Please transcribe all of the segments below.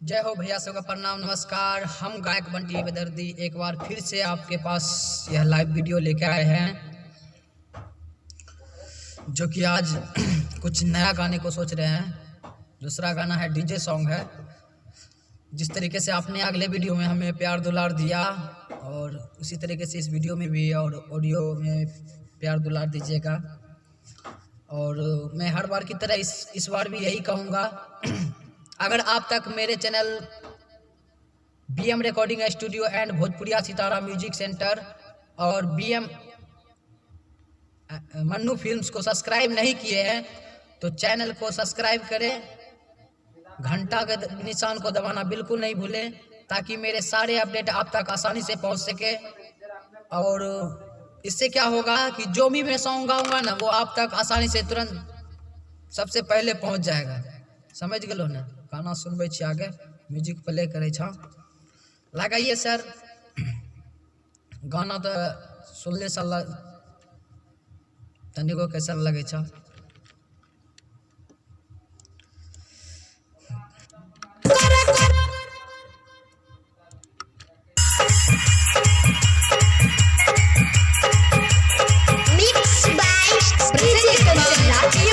जय हो भैया, सबका प्रणाम नमस्कार। हम गायक बंटी बेदर्दी एक बार फिर से आपके पास यह लाइव वीडियो लेके आए हैं, जो कि आज कुछ नया गाने को सोच रहे हैं। दूसरा गाना है, डीजे सॉन्ग है। जिस तरीके से आपने अगले वीडियो में हमें प्यार दुलार दिया, और उसी तरीके से इस वीडियो में भी और ऑडियो में प्यार दुलार दीजिएगा। और मैं हर बार की तरह इस बार भी यही कहूँगा, अगर आप तक मेरे channel BM recording studio and भोजपुरिया सितारा म्यूजिक सेंटर और BM मन्नू फिल्म्स को सब्सक्राइब नहीं किए हैं तो चैनल को सब्सक्राइब करें, घंटा के निशान को दबाना बिल्कुल नहीं भूलें, ताकि मेरे सारे अपडेट आप तक आसानी से पहुंच सके। और इससे क्या होगा कि जो भी मैं सॉन्ग गाऊंगा ना, वो आप तक आसानी से तुरंत सबसे पहले पहुंच जाएगा। समझ गलो ना। गाना सुनबे छी, आगे म्यूजिक प्ले करे छ। लगाइए सर, गाना तो सुनले साला तनिको कैसन लगे छ।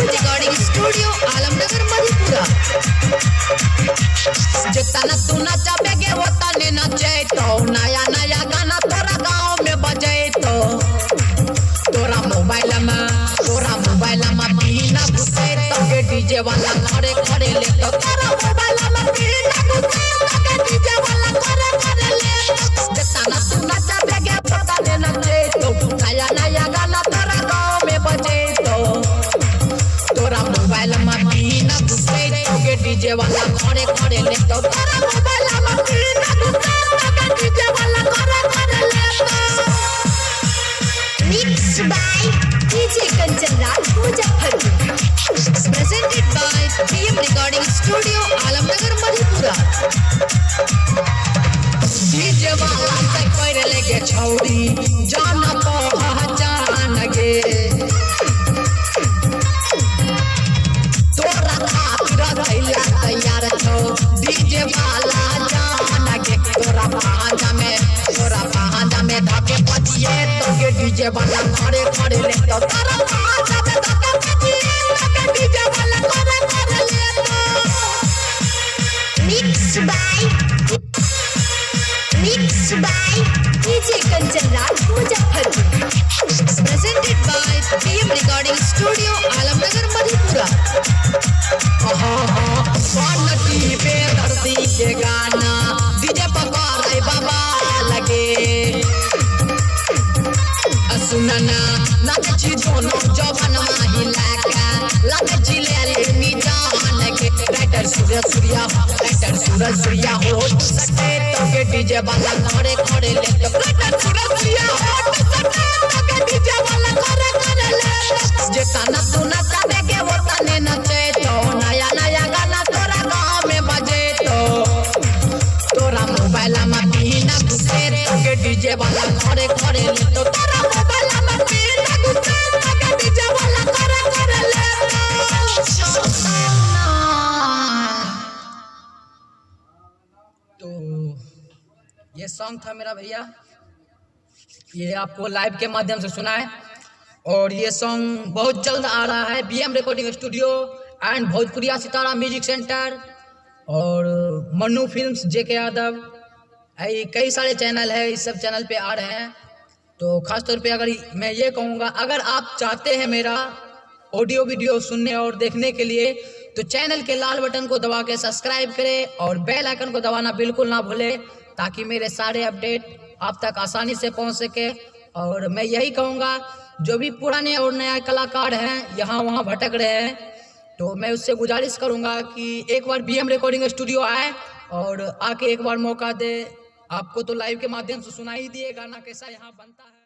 Recording studio Alamnagar Madhepura. जितना तू नचाबे गे होता ने नचे तो नया नया गाना तोरा गाँव में बजे तो तोरा मोबाइल में बिना घुसे तो के डीजे वाला खड़े खड़े ले तो तोरा मोबाइल में बिना घुसे तो के डीजे वाला खड़े खड़े ले। जितना तू नचाबे गे होता ने नचे तो नया नया गाना तोरा गाँव में बजे तो तोरा मोबाइल में बिना घुसे तो के डीजे वाला खड़े खड़े ले तो तोरा मोबाइल में बिना घुसे तो के डीजे वाला खड़े खड़े ले। Mix by DJ Kanchan Raj Muzaffarpur. Presented by BM recording studio Alamnagar Madhepura. DJ वाला से कर लेके छौरी जाना पहचान गे, तोरा खातिर धैला तैयार छौ डीजे वाला जान गे। तोरा पहाजा में धाके पचिए तो के डीजे वाला खड़े खड़े ले तो तोरा पहाजा में धाके पचिए तो के डीजे वाला खड़े खड़े ले। Mix by DJ Kanchan Raj Muzaffarpur. Presented by BM recording studio Alamnagar Madhepura. Bunty Bedardi के गाना डीजे पकड़े बाबा लगे। सुनना नाच छी दोनों जवान महिला का, लागे छी ले निजान के। राइटर सूरज सूर्या हो सटे तो के डीजे वाला खड़े खड़े ले तो राइटर सूरज सूर्या हो सटे तो के डीजे वाला खड़े खड़े ले। जितना तू नचाबे के होता ने नचे तो नया नया गाना तोरा गाँव में बजे तो तोरा मोबाइल में बिना घुसे तो के डीजे वाला खड़े खड़े ले तो तोरा मोबाइल में बिना घुसे तो के डीजे वाला खड़े खड़े ले। तो ये सॉन्ग था मेरा भैया, ये आपको लाइव के माध्यम से सुना है। और ये सॉन्ग बहुत जल्द आ रहा है BM रिकॉर्डिंग स्टूडियो एंड भोजपुरिया सितारा म्यूजिक सेंटर और मन्नू फिल्म्स, JK यादव, कई सारे चैनल है, इस सब चैनल पे आ रहे हैं। तो ख़ास तौर पे अगर मैं ये कहूँगा, अगर आप चाहते हैं मेरा ऑडियो वीडियो सुनने और देखने के लिए, तो चैनल के लाल बटन को दबा के सब्सक्राइब करें और बेल आइकन को दबाना बिल्कुल ना भूलें, ताकि मेरे सारे अपडेट आप तक आसानी से पहुंच सके। और मैं यही कहूँगा, जो भी पुराने और नया कलाकार हैं यहाँ वहाँ भटक रहे हैं, तो मैं उससे गुजारिश करूँगा कि एक बार BM रिकॉर्डिंग स्टूडियो आए और आके एक बार मौका दे। आपको तो लाइव के माध्यम से सुनाई दिए गाना कैसा यहाँ बनता है।